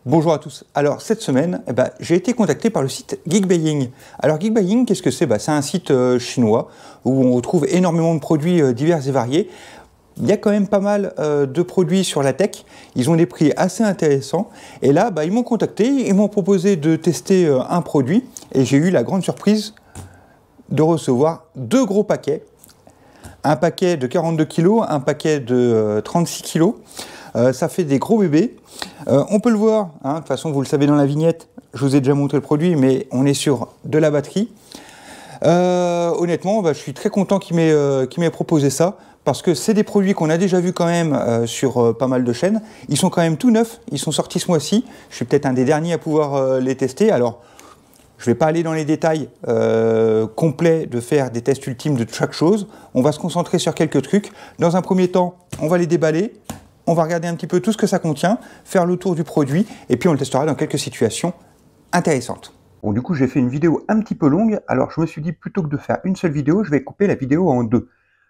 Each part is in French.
Bonjour à tous. Alors cette semaine, j'ai été contacté par le site Geekbuying. Alors Geekbuying, qu'est-ce que c'est? C'est un site chinois où on retrouve énormément de produits divers et variés. Il y a quand même pas mal de produits sur la tech. Ils ont des prix assez intéressants. Et là, ils m'ont contacté, ils m'ont proposé de tester un produit. Et j'ai eu la grande surprise de recevoir deux gros paquets. Un paquet de 42 kg, un paquet de 36 kg. Ça fait des gros bébés. On peut le voir, de toute façon vous le savez dans la vignette, je vous ai déjà montré le produit, mais on est sur de la batterie. Honnêtement, je suis très content qu'il m'ait proposé ça, parce que c'est des produits qu'on a déjà vus quand même sur pas mal de chaînes. Ils sont quand même tout neufs, ils sont sortis ce mois-ci. Je suis peut-être un des derniers à pouvoir les tester. Alors, je ne vais pas aller dans les détails complets de faire des tests ultimes de chaque chose. On va se concentrer sur quelques trucs. Dans un premier temps, on va les déballer. On va regarder un petit peu tout ce que ça contient, faire le tour du produit, et puis on le testera dans quelques situations intéressantes. Bon, du coup, j'ai fait une vidéo un petit peu longue, alors je me suis dit, plutôt que de faire une seule vidéo, je vais couper la vidéo en deux.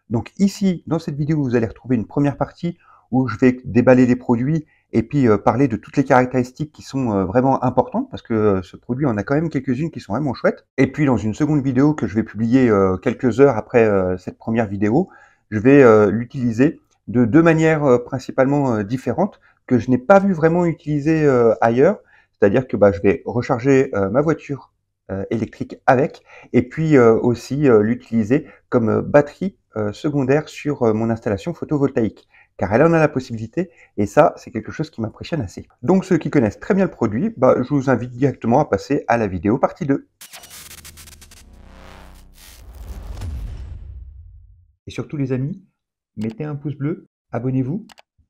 Donc ici, dans cette vidéo, vous allez retrouver une première partie où je vais déballer les produits, et puis parler de toutes les caractéristiques qui sont vraiment importantes, parce que ce produit en a quand même quelques-unes qui sont vraiment chouettes. Et puis dans une seconde vidéo que je vais publier quelques heures après cette première vidéo, je vais l'utiliser de deux manières principalement différentes que je n'ai pas vu vraiment utiliser ailleurs. C'est-à-dire que je vais recharger ma voiture électrique avec, et puis aussi l'utiliser comme batterie secondaire sur mon installation photovoltaïque. Car elle en a la possibilité, et ça, c'est quelque chose qui m'impressionne assez. Donc ceux qui connaissent très bien le produit, je vous invite directement à passer à la vidéo partie 2. Et surtout les amis, mettez un pouce bleu, abonnez-vous,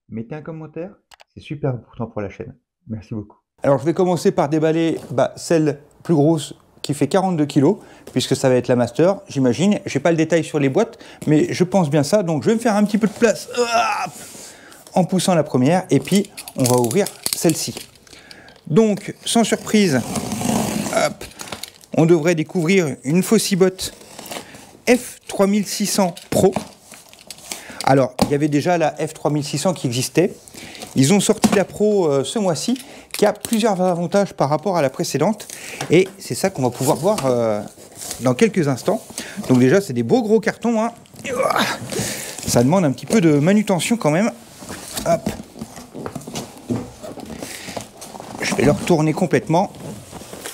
mettez un commentaire, c'est super important pour la chaîne. Merci beaucoup. Alors je vais commencer par déballer celle plus grosse qui fait 42 kg, puisque ça va être la master, j'imagine. Je n'ai pas le détail sur les boîtes, mais je pense bien ça, donc je vais me faire un petit peu de place en poussant la première, et puis on va ouvrir celle-ci. Donc, sans surprise, on devrait découvrir une Fossibot F3600 Pro. Alors, il y avait déjà la F3600 qui existait. Ils ont sorti la Pro ce mois-ci, qui a plusieurs avantages par rapport à la précédente. Et c'est ça qu'on va pouvoir voir dans quelques instants. Donc déjà, c'est des beaux gros cartons. Ça demande un petit peu de manutention quand même. Hop. Je vais le retourner complètement.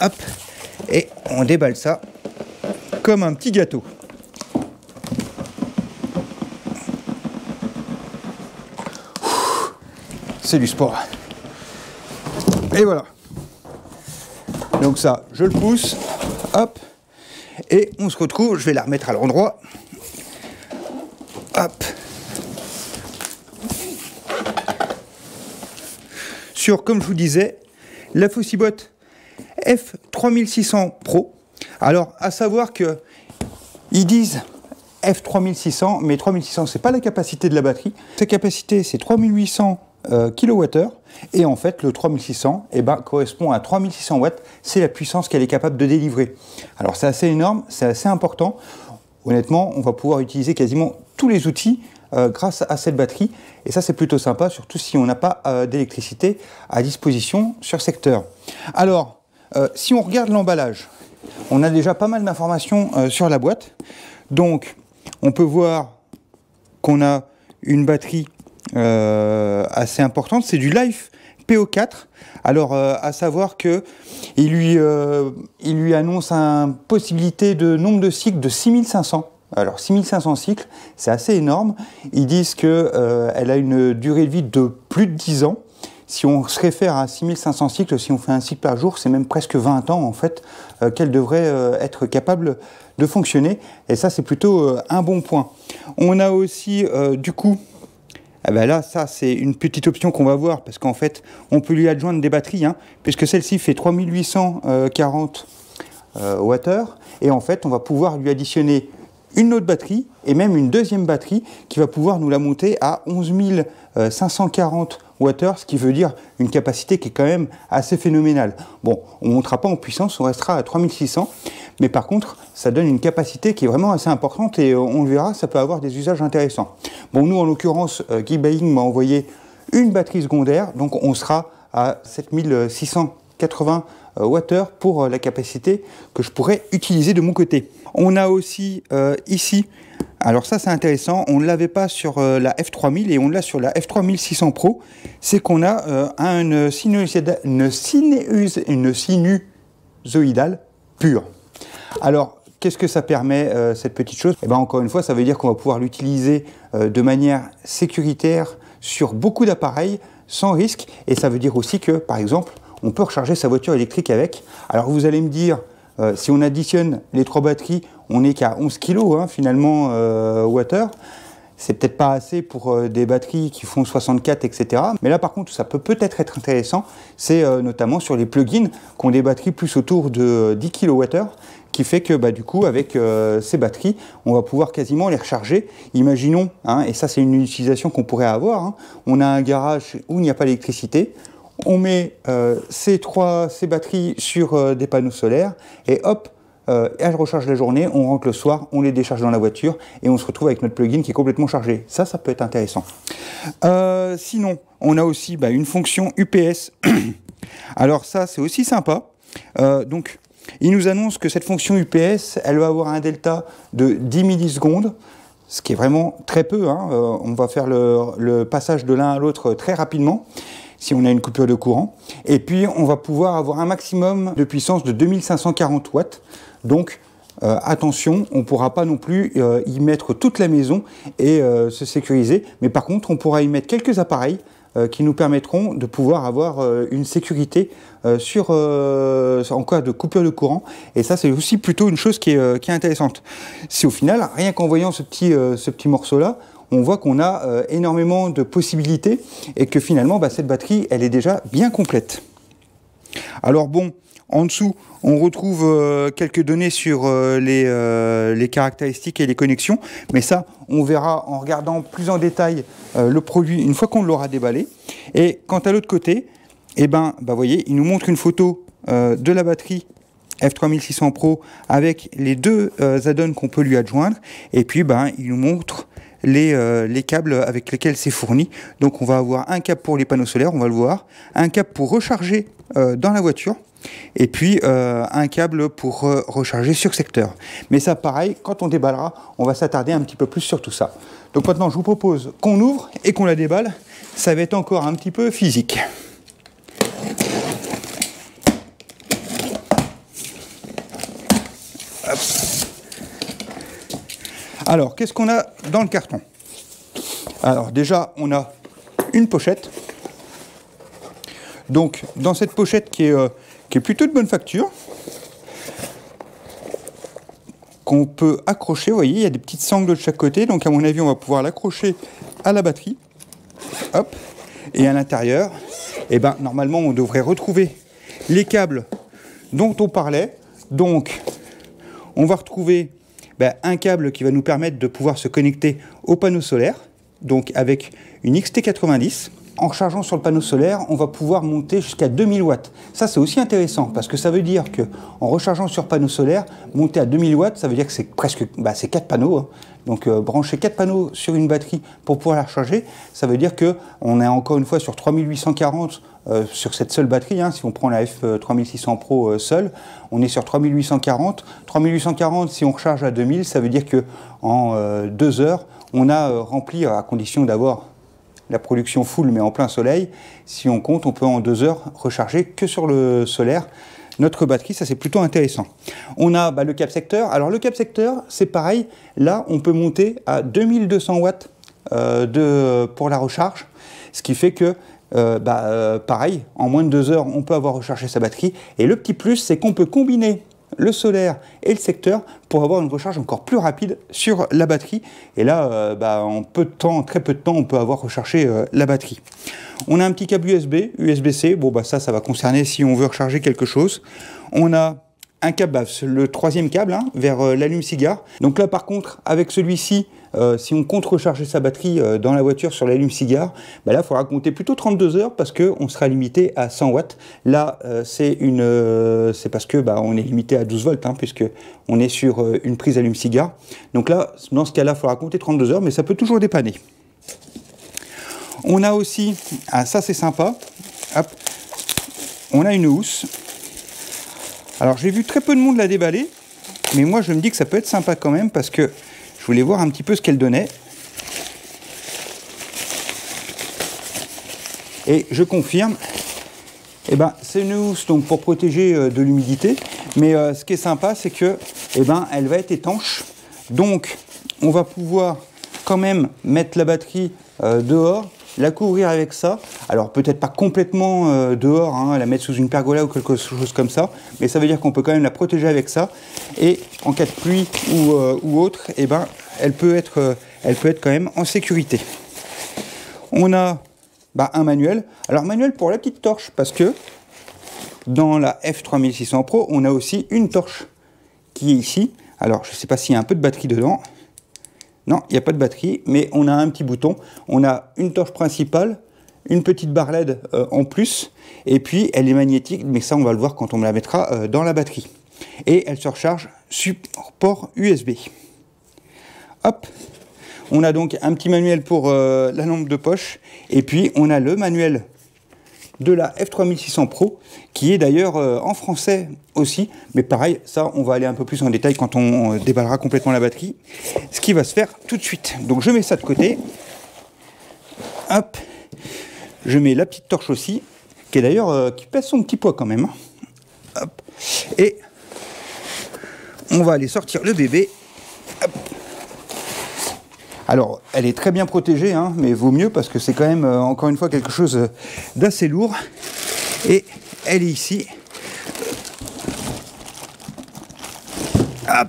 Hop. Et on déballe ça comme un petit gâteau. C'est du sport. Et voilà. Donc ça, je le pousse. Hop. Et on se retrouve. Je vais la remettre à l'endroit. Hop. Sur, comme je vous disais, la Fossibot F3600 Pro. Alors, à savoir que ils disent F3600, mais 3600, c'est pas la capacité de la batterie. Sa capacité, c'est 3800 kWh, et en fait le 3600 correspond à 3600 watts, c'est la puissance qu'elle est capable de délivrer. Alors c'est assez énorme, c'est assez important. Honnêtement, on va pouvoir utiliser quasiment tous les outils grâce à cette batterie, et ça c'est plutôt sympa, surtout si on n'a pas d'électricité à disposition sur secteur. Alors, si on regarde l'emballage, on a déjà pas mal d'informations sur la boîte. Donc on peut voir qu'on a une batterie assez importante, c'est du Life PO4. Alors à savoir que il lui annonce une possibilité de nombre de cycles de 6500. Alors 6500 cycles, c'est assez énorme. Ils disent que elle a une durée de vie de plus de 10 ans. Si on se réfère à 6500 cycles, si on fait un cycle par jour, c'est même presque 20 ans en fait qu'elle devrait être capable de fonctionner. Et ça, c'est plutôt un bon point. On a aussi du coup, là, ça, c'est une petite option qu'on va voir, parce qu'en fait, on peut lui adjoindre des batteries, puisque celle-ci fait 3840 Wh, et en fait, on va pouvoir lui additionner une autre batterie, et même une deuxième batterie, qui va pouvoir nous la monter à 11 540 Wh, ce qui veut dire une capacité qui est quand même assez phénoménale. Bon, on ne montera pas en puissance, on restera à 3600, mais par contre, ça donne une capacité qui est vraiment assez importante, et on le verra, ça peut avoir des usages intéressants. Bon, nous, en l'occurrence, Geekbuying m'a envoyé une batterie secondaire, donc on sera à 7680 Wh pour la capacité que je pourrais utiliser de mon côté. On a aussi ici, alors ça c'est intéressant, on ne l'avait pas sur la F3000 et on l'a sur la F3600 Pro, c'est qu'on a une sinusoïdale pure. Alors, qu'est-ce que ça permet, cette petite chose? Eh bien, encore une fois, ça veut dire qu'on va pouvoir l'utiliser de manière sécuritaire sur beaucoup d'appareils, sans risque. Et ça veut dire aussi que, par exemple, on peut recharger sa voiture électrique avec. Alors, vous allez me dire, si on additionne les 3 batteries, on n'est qu'à 11 kg, hein, finalement, Wh. C'est peut-être pas assez pour des batteries qui font 64, etc. Mais là, par contre, ça peut peut-être être intéressant. C'est notamment sur les plugins qui ont des batteries plus autour de 10 kWh, qui fait que du coup, avec ces batteries, on va pouvoir quasiment les recharger. Imaginons, hein, et ça c'est une utilisation qu'on pourrait avoir, hein, on a un garage où il n'y a pas d'électricité, on met ces batteries sur des panneaux solaires, et hop, elles rechargent la journée, on rentre le soir, on les décharge dans la voiture, et on se retrouve avec notre plugin qui est complètement chargé. Ça peut être intéressant. Sinon, on a aussi une fonction UPS. Alors ça, c'est aussi sympa. Donc, il nous annonce que cette fonction UPS, elle va avoir un delta de 10 millisecondes, ce qui est vraiment très peu, hein. On va faire le passage de l'un à l'autre très rapidement, si on a une coupure de courant. Et puis, on va pouvoir avoir un maximum de puissance de 2540 watts. Donc, attention, on ne pourra pas non plus y mettre toute la maison et se sécuriser. Mais par contre, on pourra y mettre quelques appareils qui nous permettront de pouvoir avoir une sécurité en cas de coupure de courant. Et ça, c'est aussi plutôt une chose qui est intéressante. Si au final, rien qu'en voyant ce petit morceau-là, on voit qu'on a énormément de possibilités et que finalement, cette batterie, elle est déjà bien complète. Alors bon, en dessous, on retrouve quelques données sur les caractéristiques et les connexions, mais ça, on verra en regardant plus en détail le produit une fois qu'on l'aura déballé. Et quant à l'autre côté, vous voyez, il nous montre une photo de la batterie F3600 Pro avec les deux add-ons qu'on peut lui adjoindre, et puis il nous montre les câbles avec lesquels c'est fourni. Donc on va avoir un câble pour les panneaux solaires, on va le voir, un câble pour recharger dans la voiture, et puis un câble pour recharger sur secteur. Mais ça, pareil, quand on déballera, on va s'attarder un petit peu plus sur tout ça. Donc maintenant, je vous propose qu'on ouvre et qu'on la déballe. Ça va être encore un petit peu physique. Hop. Alors, qu'est-ce qu'on a dans le carton? Alors déjà, on a une pochette. Donc, dans cette pochette qui est plutôt de bonne facture, qu'on peut accrocher, vous voyez, il y a des petites sangles de chaque côté, donc à mon avis, on va pouvoir l'accrocher à la batterie. Hop. Et à l'intérieur, normalement, on devrait retrouver les câbles dont on parlait. Donc, on va retrouver un câble qui va nous permettre de pouvoir se connecter au panneau solaire, donc avec une XT90. En rechargeant sur le panneau solaire, on va pouvoir monter jusqu'à 2000 watts. Ça, c'est aussi intéressant, parce que ça veut dire que en rechargeant sur panneau solaire, monter à 2000 watts, ça veut dire que c'est presque c'est 4 panneaux. Hein. Donc brancher 4 panneaux sur une batterie pour pouvoir la recharger, ça veut dire qu'on est encore une fois sur 3840 sur cette seule batterie. Hein. Si on prend la F3600 Pro seule, on est sur 3840. 3840, si on recharge à 2000, ça veut dire qu'en 2 heures, on a rempli, à condition d'avoir la production full mais en plein soleil. Si on compte, on peut en 2 heures recharger que sur le solaire notre batterie. Ça, c'est plutôt intéressant. On a le cap secteur. Alors le cap secteur, c'est pareil. Là, on peut monter à 2200 watts pour la recharge, ce qui fait que pareil, en moins de 2 heures, on peut avoir rechargé sa batterie. Et le petit plus, c'est qu'on peut combiner le solaire et le secteur pour avoir une recharge encore plus rapide sur la batterie. Et là, en peu de temps, très peu de temps, on peut avoir rechargé la batterie. On a un petit câble USB-C. Bon, ça va concerner si on veut recharger quelque chose. On a un câble, le troisième câble, hein, vers l'allume-cigare. Donc là, par contre, avec celui-ci, si on compte recharger sa batterie dans la voiture sur l'allume-cigare, là, il faudra compter plutôt 32 heures parce qu'on sera limité à 100 watts. Là, c'est parce que on est limité à 12 volts, hein, puisqu'on est sur une prise allume-cigare. Donc là, dans ce cas-là, il faudra compter 32 heures, mais ça peut toujours dépanner. On a aussi, ça c'est sympa, hop, on a une housse. Alors j'ai vu très peu de monde la déballer, mais moi je me dis que ça peut être sympa quand même parce que je voulais voir un petit peu ce qu'elle donnait. Et je confirme, eh ben, c'est une housse donc, pour protéger de l'humidité, mais ce qui est sympa c'est que eh ben, elle va être étanche, donc on va pouvoir quand même mettre la batterie dehors, la couvrir avec ça, alors peut-être pas complètement dehors, hein, la mettre sous une pergola ou quelque chose comme ça, mais ça veut dire qu'on peut quand même la protéger avec ça, et en cas de pluie ou autre, eh ben, elle peut être quand même en sécurité. On a un manuel, alors manuel pour la petite torche, parce que dans la F3600 Pro, on a aussi une torche qui est ici, alors je ne sais pas s'il y a un peu de batterie dedans. Non, il n'y a pas de batterie, mais on a un petit bouton. On a une torche principale, une petite barre LED en plus, et puis elle est magnétique, mais ça on va le voir quand on me la mettra dans la batterie. Et elle se recharge sur port USB. Hop, on a donc un petit manuel pour la lampe de poche, et puis on a le manuel de la F3600 Pro, qui est d'ailleurs en français aussi, mais pareil, ça on va aller un peu plus en détail quand on déballera complètement la batterie, ce qui va se faire tout de suite. Donc je mets ça de côté, hop, je mets la petite torche aussi, qui est d'ailleurs, qui pèse son petit poids quand même, hop, et on va aller sortir le bébé, hop. Alors, elle est très bien protégée, hein, mais vaut mieux parce que c'est quand même, encore une fois, quelque chose d'assez lourd. Et elle est ici. Hop.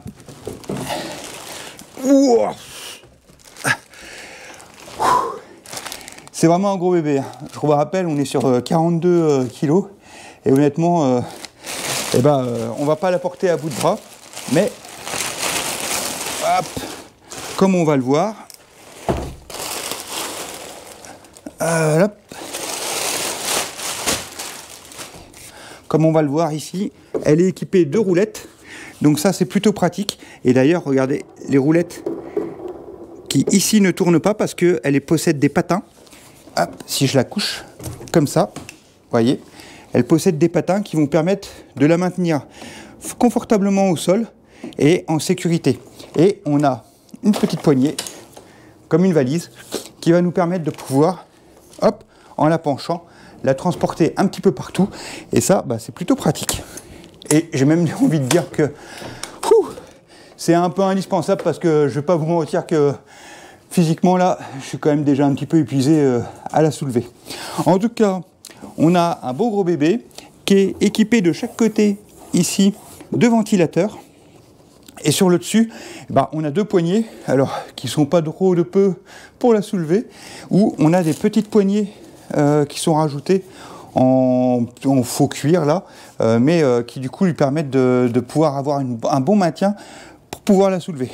C'est vraiment un gros bébé. Je vous rappelle, on est sur 42 kg. Et honnêtement, on va pas la porter à bout de bras. Mais, hop, comme on va le voir, hop. Comme on va le voir ici, elle est équipée de roulettes. Donc ça, c'est plutôt pratique. Et d'ailleurs, regardez, les roulettes qui ici ne tournent pas parce qu'elle possède des patins. Hop, si je la couche comme ça, vous voyez, elle possède des patins qui vont permettre de la maintenir confortablement au sol et en sécurité. Et on a une petite poignée, comme une valise, qui va nous permettre de pouvoir, hop, en la penchant, la transporter un petit peu partout. Et ça, c'est plutôt pratique. Et j'ai même envie de dire que c'est un peu indispensable parce que je ne vais pas vous mentir que physiquement, là, je suis quand même déjà un petit peu épuisé à la soulever. En tout cas, on a un beau gros bébé qui est équipé de chaque côté, ici, de ventilateurs. Et sur le dessus, on a deux poignées, alors qui sont pas trop de peu pour la soulever, où on a des petites poignées qui sont rajoutées en faux cuir là, mais qui du coup lui permettent de pouvoir avoir un bon maintien pour pouvoir la soulever.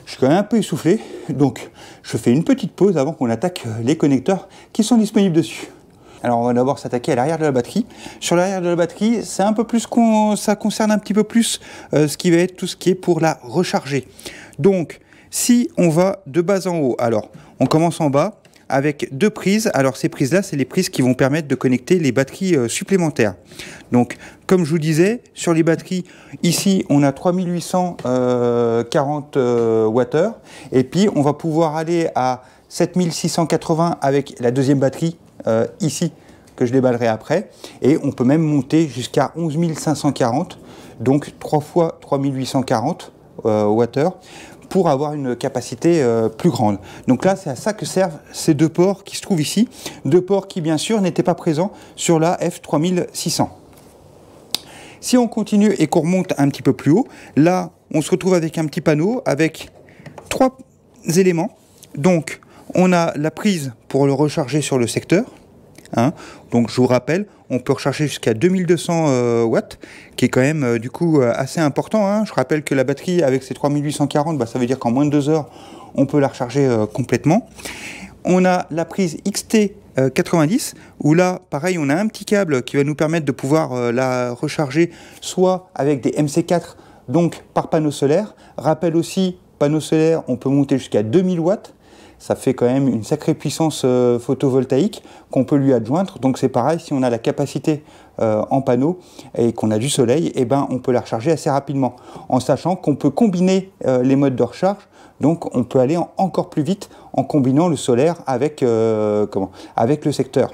Je suis quand même un peu essoufflé, donc je fais une petite pause avant qu'on attaque les connecteurs qui sont disponibles dessus. Alors on va d'abord s'attaquer à l'arrière de la batterie. Sur l'arrière de la batterie, c'est un peu plus ça concerne un petit peu plus ce qui va être tout ce qui est pour la recharger. Donc si on va de bas en haut, alors on commence en bas avec deux prises. Alors ces prises là, c'est les prises qui vont permettre de connecter les batteries supplémentaires. Donc comme je vous disais, sur les batteries, ici on a 3840 Wh, et puis on va pouvoir aller à 7680 avec la deuxième batterie ici, que je déballerai après, et on peut même monter jusqu'à 11540, donc 3 fois 3840 Wh, pour avoir une capacité plus grande. Donc là, c'est à ça que servent ces deux ports qui se trouvent ici, deux ports qui bien sûr n'étaient pas présents sur la F3600. Si on continue et qu'on remonte un petit peu plus haut, là, on se retrouve avec un petit panneau avec trois éléments. Donc, on a la prise pour le recharger sur le secteur. Hein. Donc, je vous rappelle, on peut recharger jusqu'à 2200 watts, qui est quand même du coup assez important. Hein. Je rappelle que la batterie avec ses 3840, ça veut dire qu'en moins de 2 heures, on peut la recharger complètement. On a la prise XT90, où là, pareil, on a un petit câble qui va nous permettre de pouvoir la recharger soit avec des MC4, donc par panneau solaire. Rappel aussi, panneau solaire, on peut monter jusqu'à 2000 watts. ça fait quand même une sacrée puissance photovoltaïque qu'on peut lui adjoindre. Donc c'est pareil, si on a la capacité en panneau et qu'on a du soleil, eh ben, on peut la recharger assez rapidement, en sachant qu'on peut combiner les modes de recharge. Donc on peut aller encore plus vite en combinant le solaire avec, avec le secteur.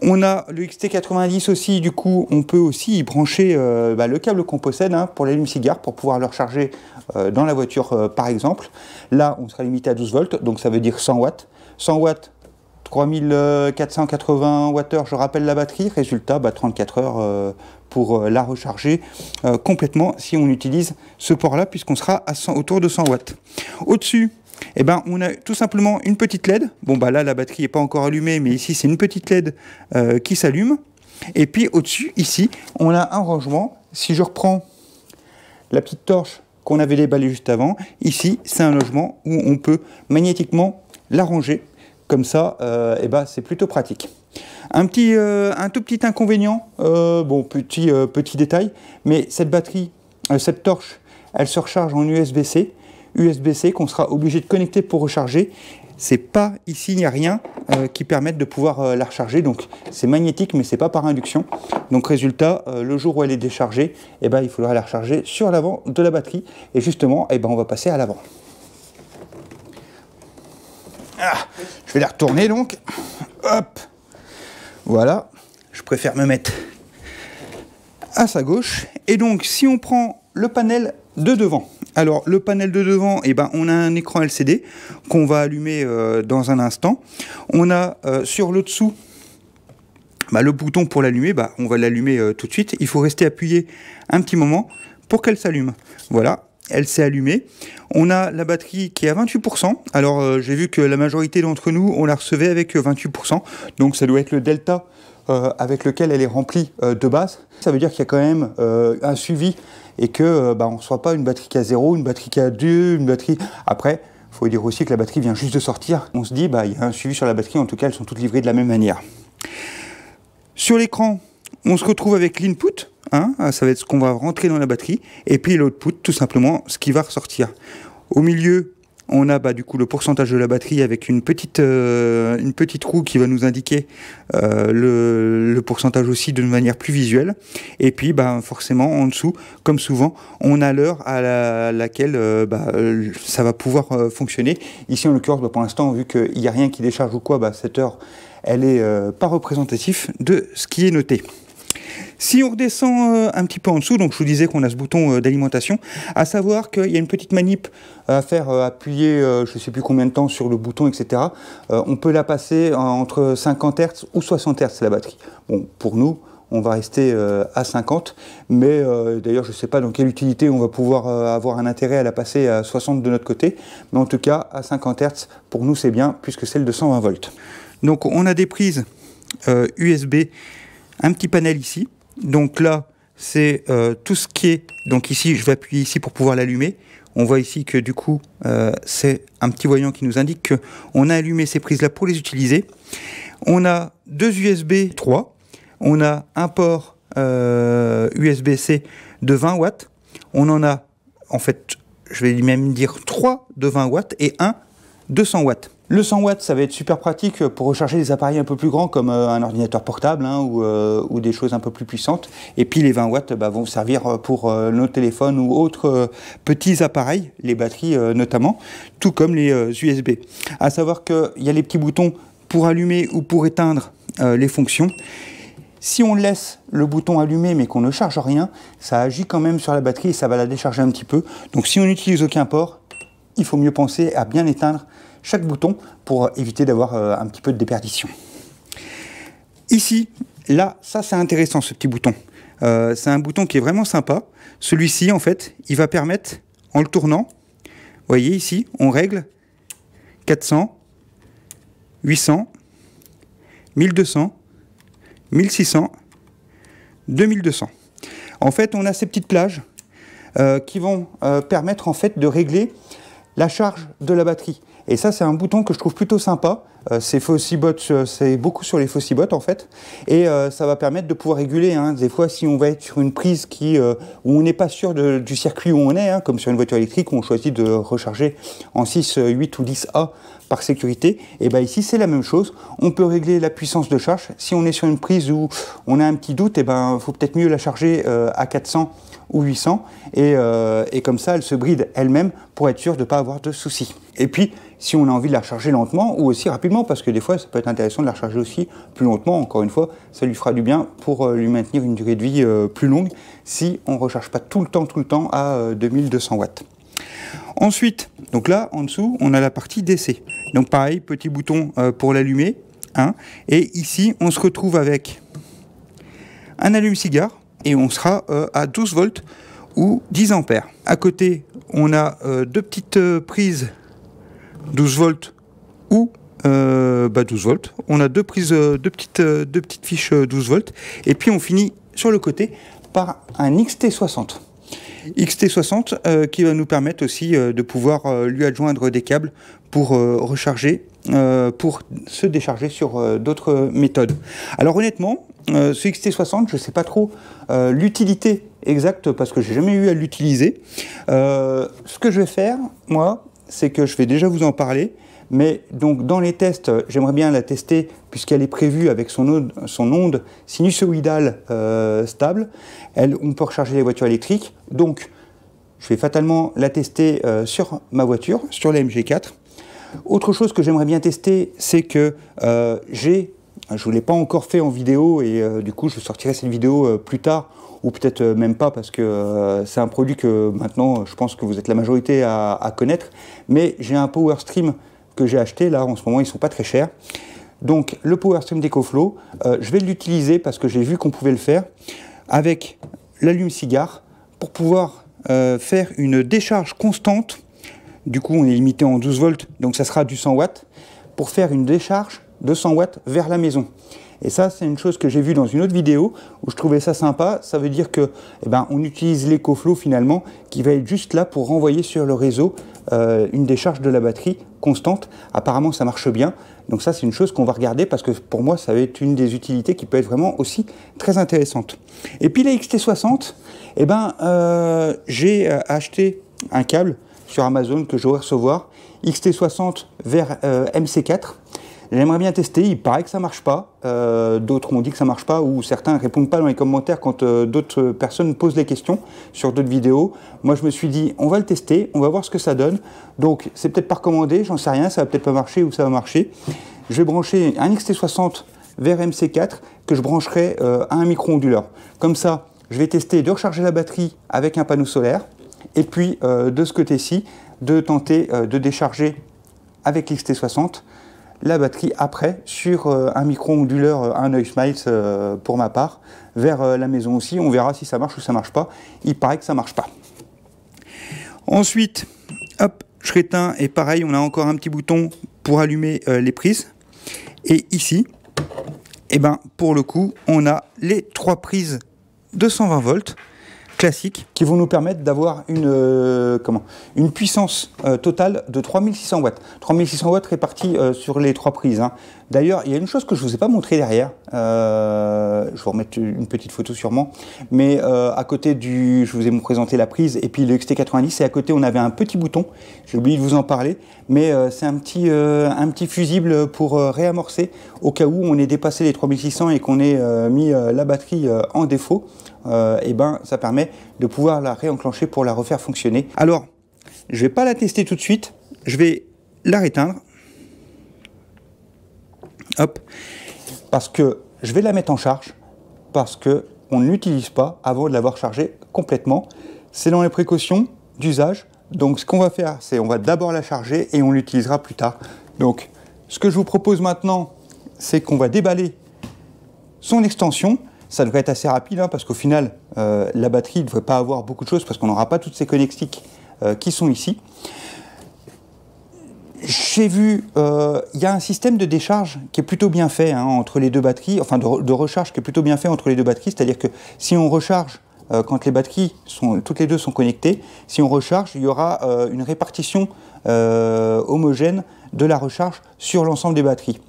On a le XT90 aussi, du coup on peut aussi y brancher le câble qu'on possède pour l'allume-cigare pour pouvoir le recharger dans la voiture par exemple. Là on sera limité à 12 volts, donc ça veut dire 100 watts. 100 watts, 3480 Wh, je rappelle la batterie, résultat 34 heures pour la recharger complètement si on utilise ce port là, puisqu'on sera à autour de 100 watts. Au-dessus, eh ben, on a tout simplement une petite LED. Bon bah là la batterie n'est pas encore allumée, mais ici c'est une petite LED qui s'allume. Et puis au-dessus, ici, on a un rangement. Si je reprends la petite torche qu'on avait déballée juste avant, ici c'est un logement où on peut magnétiquement la ranger. Comme ça, eh ben, c'est plutôt pratique. Un tout petit inconvénient, petit détail, mais cette batterie, cette torche, elle se recharge en USB-C. USB-C qu'on sera obligé de connecter pour recharger. C'est pas ici, il n'y a rien qui permette de pouvoir la recharger. Donc c'est magnétique, mais c'est pas par induction. Donc résultat, le jour où elle est déchargée, eh ben, il faudra la recharger sur l'avant de la batterie. Et justement, eh ben, on va passer à l'avant. Je vais la retourner donc. Hop. Voilà. Je préfère me mettre à sa gauche. Et donc, si on prend le panel de devant. Alors, le panel de devant, eh ben, on a un écran LCD qu'on va allumer dans un instant. On a sur le dessous le bouton pour l'allumer. On va l'allumer tout de suite. Il faut rester appuyé un petit moment pour qu'elle s'allume. Voilà. Elle s'est allumée. On a la batterie qui est à 28%. Alors, j'ai vu que la majorité d'entre nous, on la recevait avec 28%. Donc, ça doit être le delta avec lequel elle est remplie de base. Ça veut dire qu'il y a quand même un suivi et que on ne soit pas une batterie qui a 0, une batterie qui a 2, une batterie... Après, il faut dire aussi que la batterie vient juste de sortir. On se dit, il y a un suivi sur la batterie. En tout cas, elles sont toutes livrées de la même manière. Sur l'écran, on se retrouve avec l'input. Ça va être ce qu'on va rentrer dans la batterie, et puis l'output, tout simplement, ce qui va ressortir. Au milieu, on a du coup le pourcentage de la batterie avec une petite roue qui va nous indiquer le pourcentage aussi d'une manière plus visuelle. Et puis forcément, en dessous, comme souvent, on a l'heure à laquelle ça va pouvoir fonctionner. Ici, en l'occurrence, pour l'instant, vu qu'il n'y a rien qui décharge ou quoi, cette heure, elle n'est pas représentative de ce qui est noté. Si on redescend un petit peu en dessous, donc je vous disais qu'on a ce bouton d'alimentation, à savoir qu'il y a une petite manip à faire appuyer je ne sais plus combien de temps sur le bouton, etc. On peut la passer entre 50 Hz ou 60 Hz la batterie. Bon, pour nous, on va rester à 50, mais d'ailleurs je ne sais pas dans quelle utilité on va pouvoir avoir un intérêt à la passer à 60 de notre côté, mais en tout cas à 50 Hz, pour nous c'est bien, puisque c'est le 220 volts. Donc on a des prises USB, un petit panel ici. Donc là, c'est tout ce qui est... Donc ici, je vais appuyer ici pour pouvoir l'allumer. On voit ici que du coup, c'est un petit voyant qui nous indique qu'on a allumé ces prises-là pour les utiliser. On a deux USB 3. On a un port USB-C de 20 watts. On en a, en fait, je vais même dire 3 de 20 watts et un de 100 watts. Le 100 watts, ça va être super pratique pour recharger des appareils un peu plus grands comme un ordinateur portable ou des choses un peu plus puissantes. Et puis les 20 watts vont servir pour nos téléphones ou autres petits appareils, les batteries notamment, tout comme les USB. À savoir qu'il y a les petits boutons pour allumer ou pour éteindre les fonctions. Si on laisse le bouton allumé mais qu'on ne charge rien, ça agit quand même sur la batterie et ça va la décharger un petit peu. Donc si on n'utilise aucun port, il faut mieux penser à bien éteindre chaque bouton pour éviter d'avoir un petit peu de déperdition. Ici, là, ça c'est intéressant ce petit bouton. C'est un bouton qui est vraiment sympa. Celui-ci, en fait, il va permettre, en le tournant, vous voyez ici, on règle 400, 800, 1200, 1600, 2200. En fait, on a ces petites plages qui vont permettre en fait de régler la charge de la batterie. Et ça, c'est un bouton que je trouve plutôt sympa C'est Fossibot, c'est beaucoup sur les Fossibot en fait, et ça va permettre de pouvoir réguler. Hein. Des fois, si on va être sur une prise où on n'est pas sûr du circuit où on est, hein, comme sur une voiture électrique où on choisit de recharger en 6, 8 ou 10A par sécurité, et bien ici c'est la même chose. On peut régler la puissance de charge. Si on est sur une prise où on a un petit doute, et ben faut peut-être mieux la charger à 400 ou 800, et comme ça elle se bride elle-même pour être sûr de ne pas avoir de soucis. Et puis si on a envie de la recharger lentement ou aussi rapidement, parce que des fois ça peut être intéressant de la recharger aussi plus lentement, encore une fois ça lui fera du bien pour lui maintenir une durée de vie plus longue si on ne recharge pas tout le temps à 2200 watts. Ensuite, donc là en dessous on a la partie DC, donc pareil, petit bouton pour l'allumer, hein, et ici on se retrouve avec un allume-cigare et on sera à 12 volts ou 10 ampères. À côté on a deux petites prises 12 volts ou 12 volts. On a deux petites fiches 12 volts. Et puis on finit sur le côté par un XT60. XT60 qui va nous permettre aussi de pouvoir lui adjoindre des câbles pour recharger, pour se décharger sur d'autres méthodes. Alors honnêtement, ce XT60, je ne sais pas trop l'utilité exacte parce que j'ai jamais eu à l'utiliser. Ce que je vais faire, moi, c'est que je vais déjà vous en parler, mais donc dans les tests, j'aimerais bien la tester puisqu'elle est prévue avec son onde sinusoïdale stable. On peut recharger les voitures électriques, donc je vais fatalement la tester sur ma voiture, sur la MG4. Autre chose que j'aimerais bien tester, c'est que je ne vous l'ai pas encore fait en vidéo et du coup je sortirai cette vidéo plus tard, ou peut-être même pas parce que c'est un produit que maintenant je pense que vous êtes la majorité à connaître, mais j'ai un Power Stream que j'ai acheté, là en ce moment ils sont pas très chers. Donc le Power Stream d'EcoFlow, je vais l'utiliser parce que j'ai vu qu'on pouvait le faire avec l'allume-cigare pour pouvoir faire une décharge constante. Du coup on est limité en 12 volts, donc ça sera du 100 watts, pour faire une décharge de 100 watts vers la maison. Et ça, c'est une chose que j'ai vue dans une autre vidéo où je trouvais ça sympa. Ça veut dire que, on utilise l'EcoFlow finalement, qui va être juste là pour renvoyer sur le réseau une décharge de la batterie constante. Apparemment, ça marche bien. Donc ça, c'est une chose qu'on va regarder parce que pour moi, ça va être une des utilités qui peut être vraiment aussi très intéressante. Et puis la XT60, j'ai acheté un câble sur Amazon que je vais recevoir, XT60 vers MC4. J'aimerais bien tester, il paraît que ça marche pas, d'autres m'ont dit que ça marche pas, ou certains répondent pas dans les commentaires quand d'autres personnes posent des questions sur d'autres vidéos. Moi je me suis dit, on va le tester, on va voir ce que ça donne. Donc c'est peut-être pas recommandé, j'en sais rien, ça va peut-être pas marcher ou ça va marcher. Je vais brancher un XT60 vers MC4 que je brancherai à un micro-onduleur. Comme ça, je vais tester de recharger la batterie avec un panneau solaire, et puis de ce côté-ci, de tenter de décharger avec l'XT60 la batterie après sur un micro-onduleur, un Noisemiles pour ma part, vers la maison aussi. On verra si ça marche ou ça marche pas. Il paraît que ça marche pas. Ensuite, hop, je réteins et pareil, on a encore un petit bouton pour allumer les prises. Et ici, pour le coup, on a les 3 prises de 120 volts classiques qui vont nous permettre d'avoir une puissance totale de 3600 watts. 3600 watts répartis sur les 3 prises. Hein. D'ailleurs, il y a une chose que je ne vous ai pas montré derrière. Je vais vous remettre une petite photo sûrement. Mais à côté je vous ai présenté la prise et puis le XT90. Et à côté, on avait un petit bouton. J'ai oublié de vous en parler. Mais c'est un petit fusible pour réamorcer au cas où on ait dépassé les 3600 et qu'on ait mis la batterie en défaut. Ça permet de pouvoir la réenclencher pour la refaire fonctionner. Alors, je ne vais pas la tester tout de suite, je vais la réteindre. Hop, parce que je vais la mettre en charge, parce qu'on ne l'utilise pas avant de l'avoir chargée complètement. C'est dans les précautions d'usage. Donc ce qu'on va faire, c'est on va d'abord la charger et on l'utilisera plus tard. Donc ce que je vous propose maintenant, c'est qu'on va déballer son extension. Ça devrait être assez rapide hein, parce qu'au final, la batterie ne devrait pas avoir beaucoup de choses parce qu'on n'aura pas toutes ces connectiques qui sont ici. J'ai vu, il y a un système de décharge qui est plutôt bien fait hein, entre les deux batteries, enfin de recharge qui est plutôt bien fait entre les deux batteries, c'est-à-dire que si on recharge quand les batteries toutes les deux sont connectées, si on recharge, il y aura une répartition homogène de la recharge sur l'ensemble des batteries.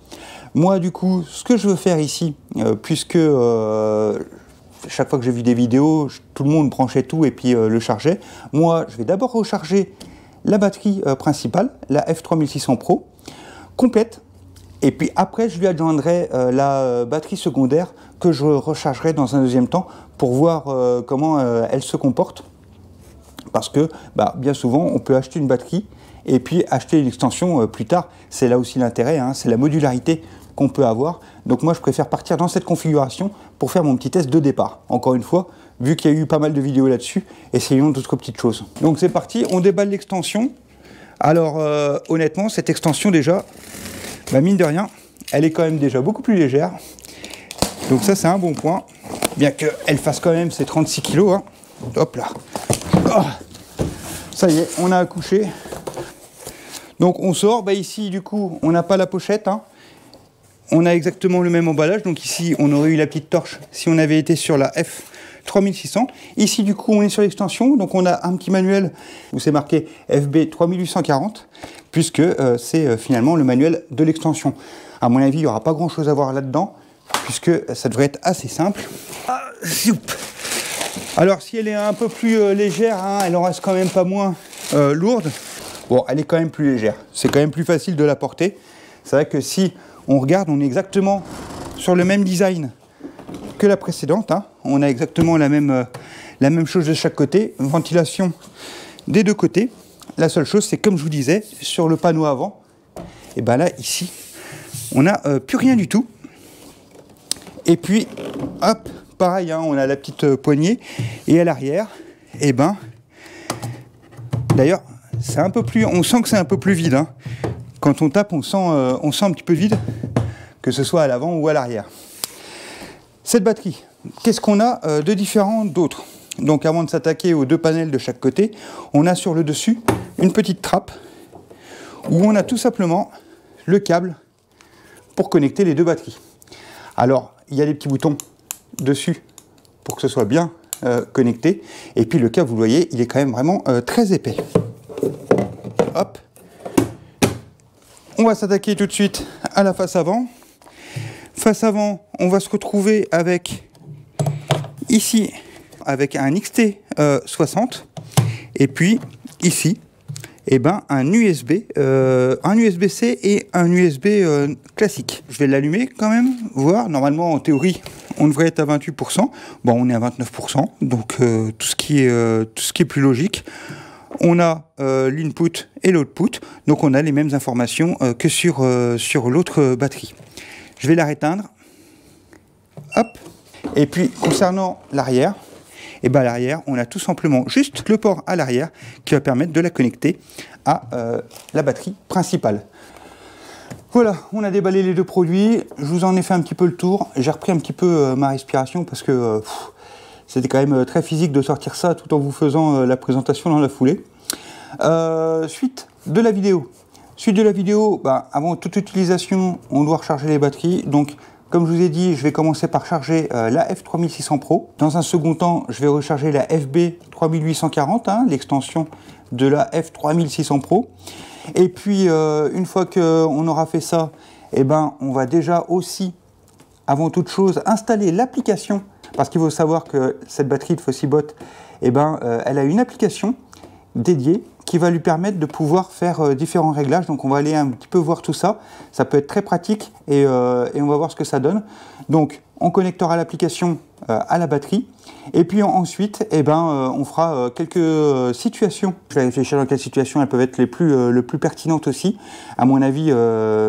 Moi, du coup, ce que je veux faire ici, puisque chaque fois que j'ai vu des vidéos, tout le monde branchait tout et puis le chargeait, moi, je vais d'abord recharger la batterie principale, la F3600 Pro, complète, et puis après, je lui adjoindrai la batterie secondaire que je rechargerai dans un deuxième temps pour voir comment elle se comporte. Parce que bien souvent, on peut acheter une batterie et puis acheter une extension plus tard. C'est là aussi l'intérêt, hein, c'est la modularité qu'on peut avoir. Donc moi, je préfère partir dans cette configuration pour faire mon petit test de départ. Encore une fois, vu qu'il y a eu pas mal de vidéos là-dessus, essayons d'autres petites choses. Donc c'est parti, on déballe l'extension. Alors honnêtement, cette extension déjà, mine de rien, elle est quand même déjà beaucoup plus légère. Donc ça, c'est un bon point. Bien qu'elle fasse quand même ses 36 kg. Hein. Hop là. Oh, ça y est, on a accouché. Donc on sort. Ici, du coup, on n'a pas la pochette. Hein. On a exactement le même emballage. Donc ici, on aurait eu la petite torche si on avait été sur la F3600. Ici, du coup, on est sur l'extension. Donc on a un petit manuel où c'est marqué FB 3840, puisque c'est finalement le manuel de l'extension. À mon avis, il n'y aura pas grand-chose à voir là-dedans, puisque ça devrait être assez simple. Alors, si elle est un peu plus légère, hein, elle en reste quand même pas moins lourde. Bon, elle est quand même plus légère. C'est quand même plus facile de la porter. C'est vrai que si on regarde, on est exactement sur le même design que la précédente. Hein. On a exactement la même chose de chaque côté. Ventilation des deux côtés. La seule chose, c'est comme je vous disais, sur le panneau avant, et là, ici, on n'a plus rien du tout. Et puis, hop, pareil, hein, on a la petite poignée. Et à l'arrière, d'ailleurs, c'est un peu plus, on sent que c'est un peu plus vide. Hein. Quand on tape, on sent un petit peu vide, que ce soit à l'avant ou à l'arrière. Cette batterie, qu'est-ce qu'on a de différent d'autres? Donc avant de s'attaquer aux deux panels de chaque côté, on a sur le dessus une petite trappe où on a tout simplement le câble pour connecter les deux batteries. Alors, il y a des petits boutons dessus pour que ce soit bien connecté. Et puis le câble, vous le voyez, il est quand même vraiment très épais. Hop. On va s'attaquer tout de suite à la face avant. Face avant, on va se retrouver avec, ici, avec un XT60. Et puis, ici, un USB, un USB-C et un USB classique. Je vais l'allumer quand même, voir. Normalement, en théorie, on devrait être à 28%. Bon, on est à 29%, donc tout ce qui est plus logique. On a l'input et l'output, donc on a les mêmes informations que sur l'autre batterie. Je vais la réteindre. Hop. Et puis, concernant l'arrière, l'arrière, on a tout simplement juste le port à l'arrière qui va permettre de la connecter à la batterie principale. Voilà, on a déballé les deux produits. Je vous en ai fait un petit peu le tour. J'ai repris un petit peu ma respiration parce que c'était quand même très physique de sortir ça tout en vous faisant la présentation dans la foulée. Suite de la vidéo. Avant toute utilisation, on doit recharger les batteries. Donc, comme je vous ai dit, je vais commencer par charger la F3600 Pro. Dans un second temps, je vais recharger la FB 3840, hein, l'extension de la F3600 Pro. Et puis, une fois qu'on aura fait ça, on va déjà aussi, avant toute chose, installer l'application. Parce qu'il faut savoir que cette batterie de Fossibot, elle a une application dédiée qui va lui permettre de pouvoir faire différents réglages. Donc on va aller un petit peu voir tout ça. Ça peut être très pratique et on va voir ce que ça donne. Donc on connectera l'application à la batterie. Et puis ensuite, on fera quelques situations. Je vais réfléchir dans quelles situations elles peuvent être le plus pertinentes aussi. À mon avis,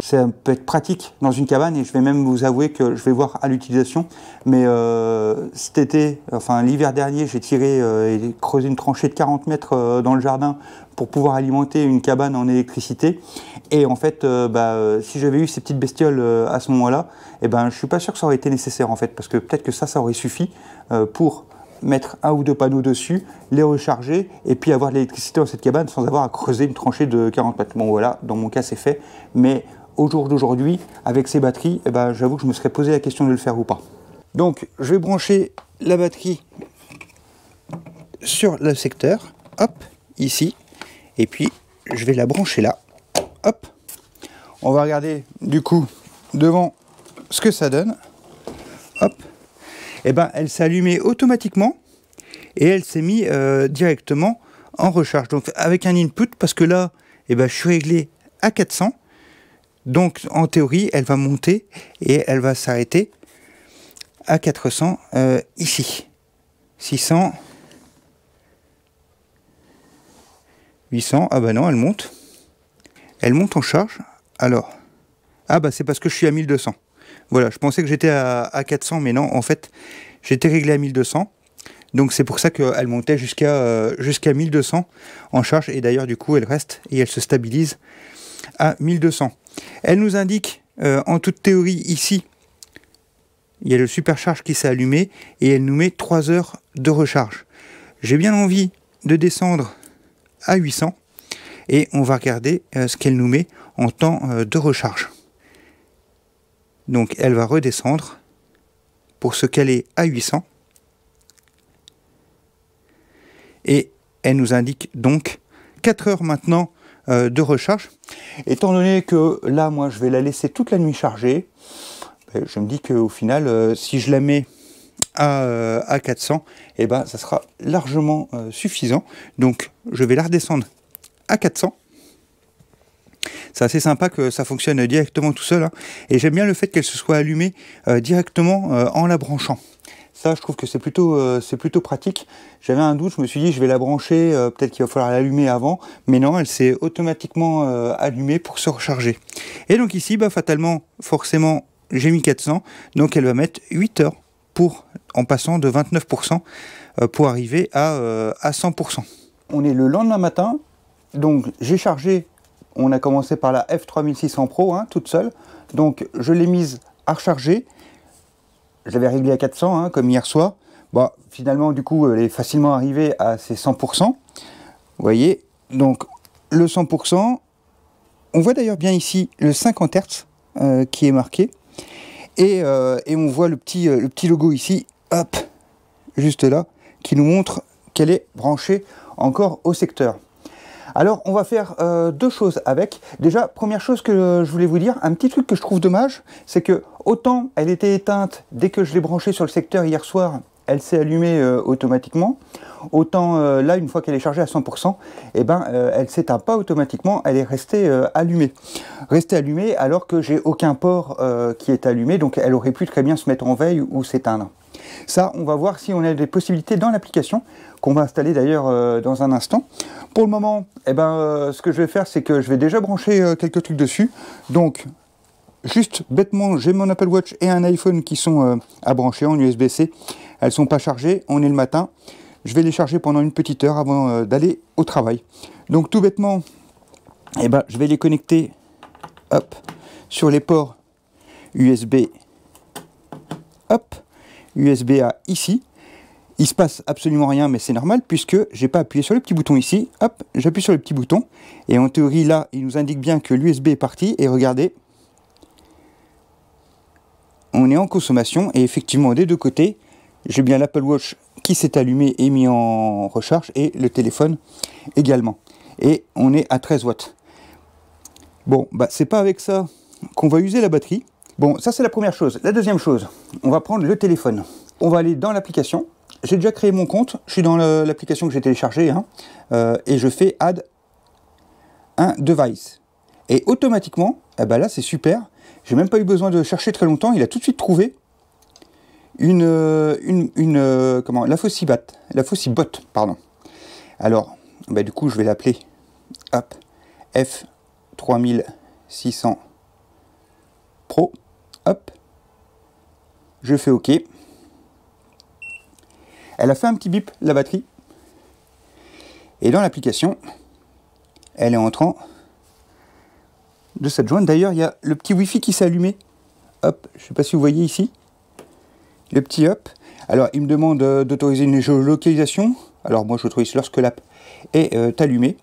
ça peut être pratique dans une cabane et je vais même vous avouer que je vais voir à l'utilisation. Mais cet été, l'hiver dernier, j'ai tiré et creusé une tranchée de 40 mètres dans le jardin pour pouvoir alimenter une cabane en électricité. Et en fait, si j'avais eu ces petites bestioles à ce moment-là, je suis pas sûr que ça aurait été nécessaire en fait, parce que peut-être que ça aurait suffi pour mettre un ou deux panneaux dessus, les recharger et puis avoir de l'électricité dans cette cabane sans avoir à creuser une tranchée de 40 mètres. Bon voilà, dans mon cas c'est fait, mais au jour d'aujourd'hui, avec ces batteries, j'avoue que je me serais posé la question de le faire ou pas. Donc je vais brancher la batterie sur le secteur, hop, ici, et puis je vais la brancher là, hop. On va regarder du coup devant ce que ça donne, hop. Et ben elle s'est allumée automatiquement et elle s'est mise directement en recharge. Donc avec un input, parce que là, eh ben, je suis réglé à 400. Donc en théorie, elle va monter et elle va s'arrêter à 400 ici. 600, 800, ah bah non, elle monte. Elle monte en charge. Alors, ah bah c'est parce que je suis à 1200. Voilà, je pensais que j'étais à 400, mais non, en fait, j'étais réglé à 1200. Donc c'est pour ça qu'elle montait jusqu'à 1200 en charge. Et d'ailleurs, du coup, elle reste et elle se stabilise à 1200. Elle nous indique, en toute théorie, ici, il y a le supercharge qui s'est allumé et elle nous met 3 heures de recharge. J'ai bien envie de descendre à 800 et on va regarder ce qu'elle nous met en temps de recharge. Donc elle va redescendre pour se caler à 800 et elle nous indique donc 4 heures maintenant de recharge. Étant donné que là moi je vais la laisser toute la nuit chargée, je me dis qu'au final si je la mets à 400, et ben ça sera largement suffisant. Donc je vais la redescendre à 400. C'est assez sympa que ça fonctionne directement tout seul, hein. Et j'aime bien le fait qu'elle se soit allumée directement en la branchant. Ça, je trouve que c'est plutôt pratique. J'avais un doute, je me suis dit je vais la brancher, peut-être qu'il va falloir l'allumer avant, mais non, elle s'est automatiquement allumée pour se recharger. Et donc ici, bah, fatalement, forcément, j'ai mis 400, donc elle va mettre 8 heures en passant de 29% pour arriver à 100%. On est le lendemain matin, donc j'ai chargé. On a commencé par la F3600 Pro, hein, toute seule. Donc je l'ai mise à recharger. Je l'avais réglé à 400, hein, comme hier soir. Bon, finalement, du coup, elle est facilement arrivée à ses 100%. Vous voyez, donc le 100%. On voit d'ailleurs bien ici le 50 Hz qui est marqué. Et on voit le petit logo ici, hop, juste là, qui nous montre qu'elle est branchée encore au secteur. Alors, on va faire deux choses avec. Déjà, première chose que je voulais vous dire, un petit truc que je trouve dommage, c'est que autant elle était éteinte dès que je l'ai branchée sur le secteur hier soir, elle s'est allumée automatiquement. Autant là, une fois qu'elle est chargée à 100%, eh ben, elle ne s'éteint pas automatiquement, elle est restée allumée. Restée allumée alors que j'ai aucun port qui est allumé, donc elle aurait pu très bien se mettre en veille ou s'éteindre. Ça, on va voir si on a des possibilités dans l'application, qu'on va installer d'ailleurs dans un instant. Pour le moment, eh ben, ce que je vais faire, c'est que je vais déjà brancher quelques trucs dessus. Donc, juste bêtement, j'ai mon Apple Watch et un iPhone qui sont à brancher en USB-C. Elles ne sont pas chargées, on est le matin. Je vais les charger pendant une petite heure avant d'aller au travail. Donc tout bêtement, eh ben, je vais les connecter hop, sur les ports USB, hop, USB-A ici. Il se passe absolument rien, mais c'est normal puisque j'ai pas appuyé sur le petit bouton ici. Hop, j'appuie sur le petit bouton. Et en théorie, là, il nous indique bien que l'USB est parti. Et regardez, on est en consommation. Et effectivement, des deux côtés, j'ai bien l'Apple Watch qui s'est allumé et mis en recharge. Et le téléphone également. Et on est à 13 watts. Bon, bah, c'est pas avec ça qu'on va user la batterie. Bon, ça c'est la première chose. La deuxième chose, on va prendre le téléphone. On va aller dans l'application. J'ai déjà créé mon compte, je suis dans l'application que j'ai téléchargée, hein, et je fais Add un device. Et automatiquement, eh ben là c'est super, j'ai même pas eu besoin de chercher très longtemps, il a tout de suite trouvé la Fossibot, pardon. Alors, bah, du coup je vais l'appeler hop, F3600 Pro, hop, je fais OK. Elle a fait un petit bip, la batterie. Et dans l'application, elle est en train de s'adjoindre. D'ailleurs, il y a le petit Wi-Fi qui s'est allumé. Hop, je ne sais pas si vous voyez ici. Le petit hop. Alors, il me demande d'autoriser une géolocalisation. Alors, moi, j'autorise lorsque l'app est allumée.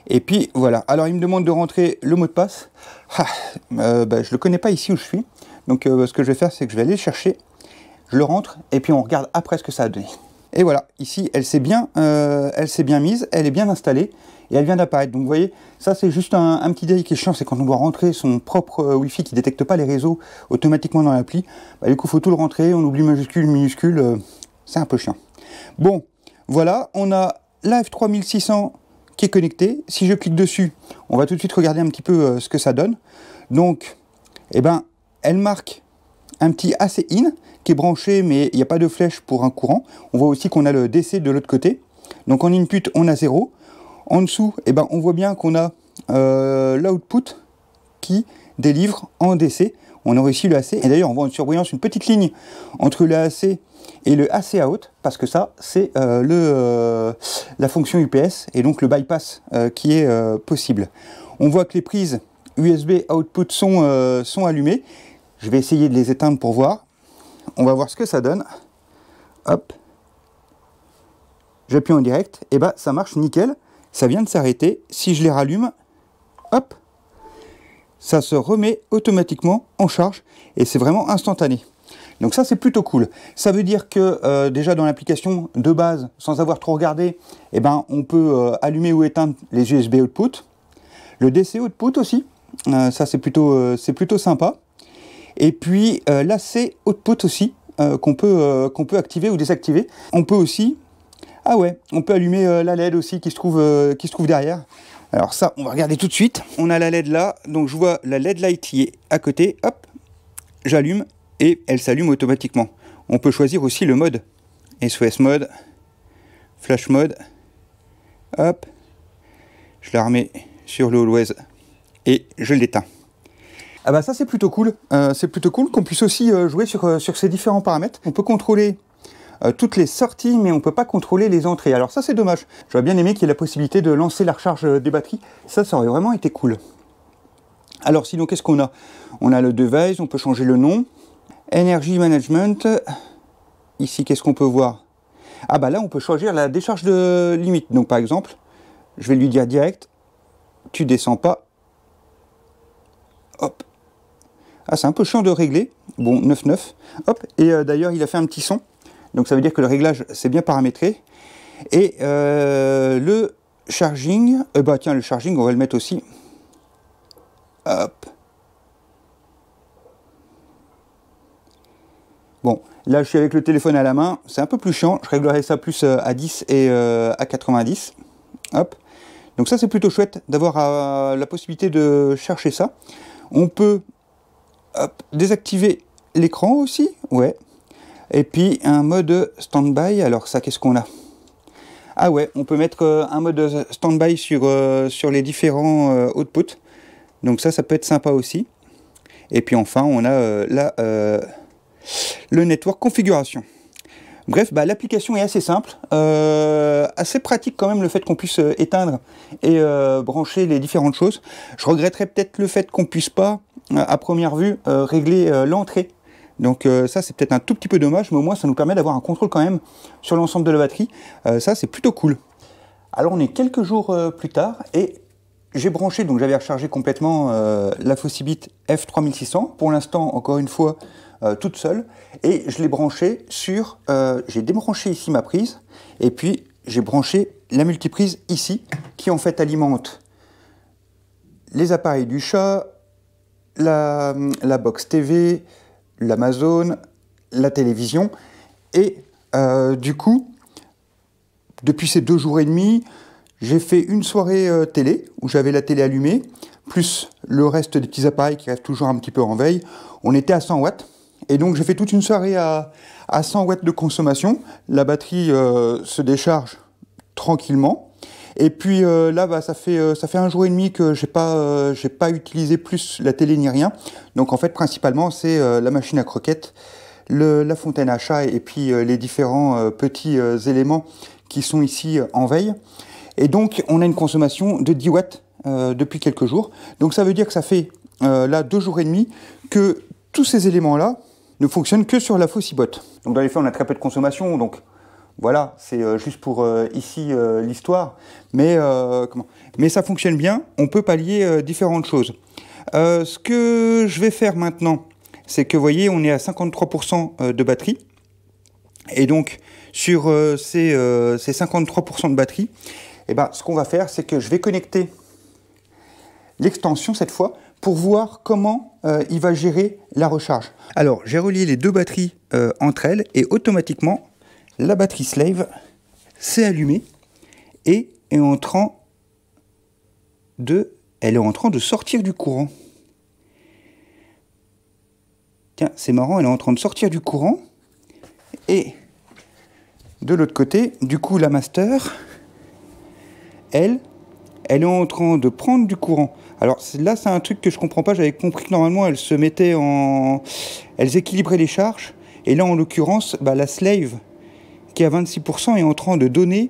Et puis, voilà. Alors, il me demande de rentrer le mot de passe. Je ne le connais pas ici où je suis. Donc, ce que je vais faire, c'est que je vais aller le chercher. Je le rentre et puis on regarde après ce que ça a donné. Et voilà, ici, elle s'est bien mise, elle est bien installée, et elle vient d'apparaître. Donc vous voyez, ça c'est juste un petit détail qui est chiant, c'est quand on doit rentrer son propre Wi-Fi qui ne détecte pas les réseaux automatiquement dans l'appli. Bah, du coup, il faut tout le rentrer, on oublie majuscule, minuscule, c'est un peu chiant. Bon, voilà, on a la F3600 qui est connectée. Si je clique dessus, on va tout de suite regarder un petit peu ce que ça donne. Donc, eh ben, elle marque un petit AC in qui est branché, mais il n'y a pas de flèche pour un courant. On voit aussi qu'on a le DC de l'autre côté. Donc en input, on a 0. En dessous, eh ben, on voit bien qu'on a l'output qui délivre en DC. On a réussi le AC. Et d'ailleurs, on voit en surbrillance une petite ligne entre le AC et le AC out, parce que ça, c'est la fonction UPS et donc le bypass qui est possible. On voit que les prises USB output sont allumées. Je vais essayer de les éteindre pour voir. On va voir ce que ça donne. Hop. J'appuie en direct. Et bah, ça marche nickel. Ça vient de s'arrêter. Si je les rallume, hop, ça se remet automatiquement en charge. Et c'est vraiment instantané. Donc ça, c'est plutôt cool. Ça veut dire que déjà dans l'application de base, sans avoir trop regardé, eh ben, on peut allumer ou éteindre les USB output. Le DC output aussi. Ça, c'est plutôt sympa. Et puis l'AC output aussi, qu'on peut activer ou désactiver. On peut aussi, ah ouais, on peut allumer la LED aussi qui se trouve derrière. Alors ça, on va regarder tout de suite. On a la LED là, donc je vois la LED light qui est à côté. Hop, j'allume et elle s'allume automatiquement. On peut choisir aussi le mode. SOS mode, flash mode. Hop, je la remets sur le always et je l'éteins. Ah bah ça c'est plutôt cool, qu'on puisse aussi jouer sur ces différents paramètres. On peut contrôler toutes les sorties, mais on ne peut pas contrôler les entrées. Alors ça c'est dommage. J'aurais bien aimé qu'il y ait la possibilité de lancer la recharge des batteries. Ça aurait vraiment été cool. Alors sinon qu'est-ce qu'on a? On a le device, on peut changer le nom. Energy Management. Ici qu'est-ce qu'on peut voir? Ah bah là on peut choisir la décharge de limite. Donc par exemple, je vais lui dire direct, tu descends pas. Hop. Ah, c'est un peu chiant de régler. Bon, 9,9. Hop. Et d'ailleurs, il a fait un petit son. Donc, ça veut dire que le réglage, c'est bien paramétré. Et le charging. Bah, tiens, le charging, on va le mettre aussi. Hop. Bon, là, je suis avec le téléphone à la main. C'est un peu plus chiant. Je réglerai ça plus à 10 et à 90. Hop. Donc, ça, c'est plutôt chouette d'avoir la possibilité de chercher ça. On peut désactiver l'écran aussi, ouais. Et puis un mode stand-by. Alors ça, qu'est-ce qu'on a? Ah ouais, on peut mettre un mode stand-by sur les différents outputs. Donc ça peut être sympa aussi. Et puis enfin, on a le network configuration. Bref, bah, l'application est assez simple, assez pratique quand même le fait qu'on puisse éteindre et brancher les différentes choses. Je regretterais peut-être le fait qu'on puisse pas, à première vue, régler l'entrée. Donc ça c'est peut-être un tout petit peu dommage, mais au moins ça nous permet d'avoir un contrôle quand même sur l'ensemble de la batterie. Ça c'est plutôt cool. Alors on est quelques jours plus tard et j'ai branché, donc j'avais rechargé complètement la Fosibit F3600. Pour l'instant, encore une fois, toute seule, et je l'ai branché sur, j'ai débranché ici ma prise, et puis j'ai branché la multiprise ici, qui en fait alimente les appareils du chat, la box TV, l'Amazon, la télévision, et du coup, depuis ces 2 jours et demi, j'ai fait une soirée télé, où j'avais la télé allumée, plus le reste des petits appareils qui restent toujours un petit peu en veille. On était à 100 watts. Et donc j'ai fait toute une soirée à 100 watts de consommation. La batterie se décharge tranquillement. Et puis là, bah, ça fait 1 jour et demi que j'ai pas utilisé plus la télé ni rien. Donc en fait, principalement, c'est la machine à croquettes, la fontaine à chat et puis les différents petits éléments qui sont ici en veille. Et donc on a une consommation de 10 watts depuis quelques jours. Donc ça veut dire que ça fait là 2 jours et demi que tous ces éléments-là ne fonctionnent que sur la Fosibot. Donc dans les faits, on a très peu de consommation, donc voilà, c'est juste pour ici l'histoire. Mais ça fonctionne bien, on peut pallier différentes choses. Ce que je vais faire maintenant, c'est que vous voyez, on est à 53% de batterie. Et donc, sur ces 53% de batterie, et ben, ce qu'on va faire, c'est que je vais connecter l'extension cette fois pour voir comment il va gérer la recharge. Alors, j'ai relié les deux batteries entre elles et automatiquement, la batterie Slave s'est allumée et est en train de sortir du courant. Tiens, c'est marrant, elle est en train de sortir du courant. Et de l'autre côté, du coup, la Master, elle est en train de prendre du courant. Alors là, c'est un truc que je comprends pas. J'avais compris que normalement, elles se mettaient en... Elles équilibraient les charges. Et là, en l'occurrence, bah, la Slave, qui est à 26%, est en train de donner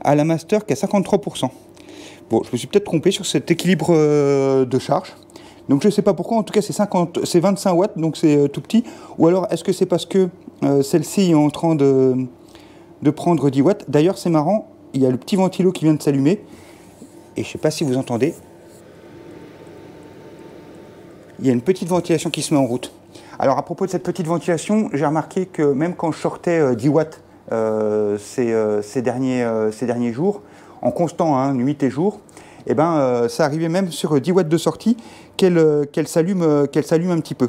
à la Master qui est à 53%. Bon, je me suis peut-être trompé sur cet équilibre de charge. Donc je ne sais pas pourquoi, en tout cas c'est 25 watts, donc c'est tout petit. Ou alors est-ce que c'est parce que celle-ci est en train de prendre 10 watts. D'ailleurs c'est marrant, il y a le petit ventilo qui vient de s'allumer. Et je ne sais pas si vous entendez. Il y a une petite ventilation qui se met en route. Alors à propos de cette petite ventilation, j'ai remarqué que même quand je sortais 10 watts ces derniers jours, en constant, hein, nuit et jour, et ben, ça arrivait même sur 10 watts de sortie qu'elle s'allume un petit peu.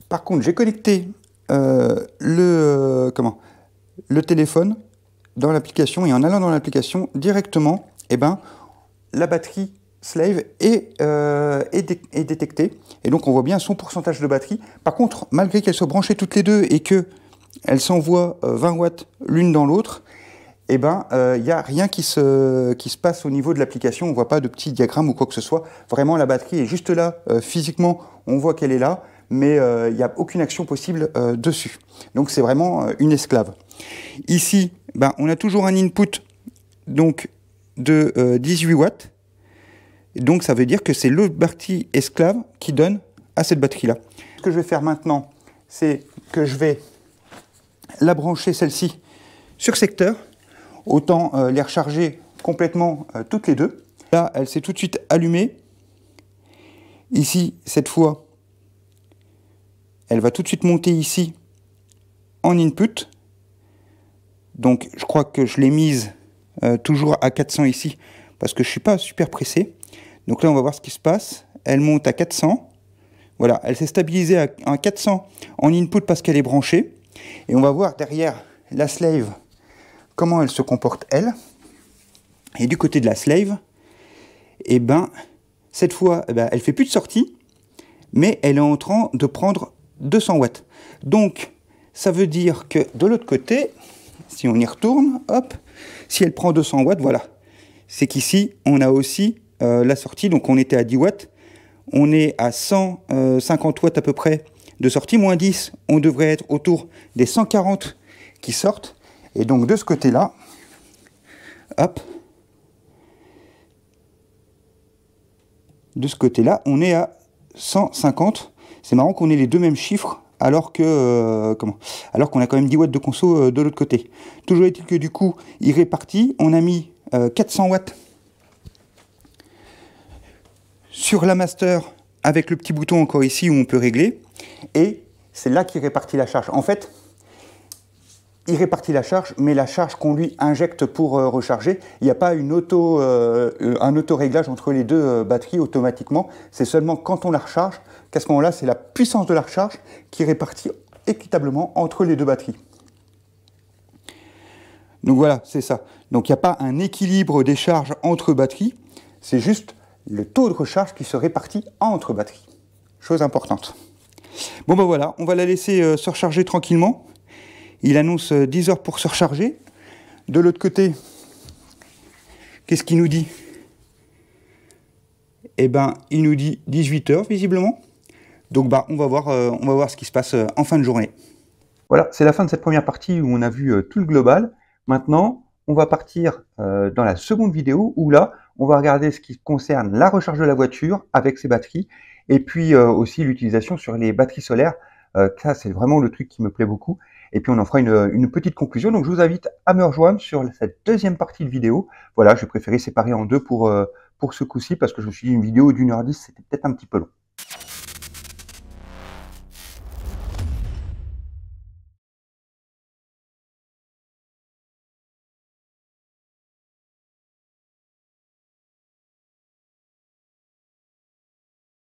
Par contre, j'ai connecté le téléphone dans l'application et en allant dans l'application directement, et ben, la batterie Slave est détectée et donc on voit bien son pourcentage de batterie. Par contre, malgré qu'elles soient branchées toutes les deux et qu'elles s'envoient 20 watts l'une dans l'autre, eh ben, n'y a rien qui se passe au niveau de l'application. On ne voit pas de petit diagramme ou quoi que ce soit. Vraiment, la batterie est juste là. Physiquement, on voit qu'elle est là, mais il n'y a aucune action possible dessus. Donc, c'est vraiment une esclave. Ici, ben, on a toujours un input donc, de 18 watts. Donc, ça veut dire que c'est le batterie esclave qui donne à cette batterie-là. Ce que je vais faire maintenant, c'est que je vais la brancher, celle-ci, sur secteur. Autant les recharger complètement toutes les deux. Là, elle s'est tout de suite allumée. Ici, cette fois, elle va tout de suite monter ici en input. Donc, je crois que je l'ai mise toujours à 400 ici parce que je ne suis pas super pressé. Donc là, on va voir ce qui se passe. Elle monte à 400. Voilà, elle s'est stabilisée à 400 en input parce qu'elle est branchée. Et on va voir derrière la Slave comment elle se comporte, elle. Et du côté de la Slave, eh ben, cette fois, eh ben, elle ne fait plus de sortie, mais elle est en train de prendre 200 watts. Donc, ça veut dire que de l'autre côté, si on y retourne, hop, si elle prend 200 watts, voilà. C'est qu'ici, on a aussi la sortie, donc on était à 10 watts, on est à 150 watts à peu près de sortie, moins 10, on devrait être autour des 140 qui sortent. Et donc de ce côté-là, hop, de ce côté-là, on est à 150. C'est marrant qu'on ait les deux mêmes chiffres, alors que alors qu'on a quand même 10 watts de conso de l'autre côté. Toujours est-il que du coup, il répartit. On a mis 400 watts sur la Master avec le petit bouton encore ici où on peut régler. Et c'est là qu'il répartit la charge. En fait, il répartit la charge, mais la charge qu'on lui injecte pour recharger, il n'y a pas un auto-réglage entre les deux batteries automatiquement. C'est seulement quand on la recharge qu'à ce moment-là, c'est la puissance de la recharge qui est répartie équitablement entre les deux batteries. Donc voilà, c'est ça. Donc il n'y a pas un équilibre des charges entre batteries, c'est juste le taux de recharge qui se répartit entre batteries. Chose importante. Bon ben voilà, on va la laisser se recharger tranquillement. Il annonce 10 heures pour se recharger. De l'autre côté, qu'est-ce qu'il nous dit? Eh ben, il nous dit 18 heures visiblement. Donc bah, on va voir ce qui se passe en fin de journée. Voilà, c'est la fin de cette première partie où on a vu tout le global. Maintenant, on va partir dans la seconde vidéo où là, on va regarder ce qui concerne la recharge de la voiture avec ses batteries et puis aussi l'utilisation sur les batteries solaires. Ça, c'est vraiment le truc qui me plaît beaucoup. Et puis on en fera une petite conclusion. Donc je vous invite à me rejoindre sur cette deuxième partie de vidéo. Voilà, j'ai préféré séparer en deux pour ce coup-ci parce que je me suis dit une vidéo d'1h10, c'était peut-être un petit peu long.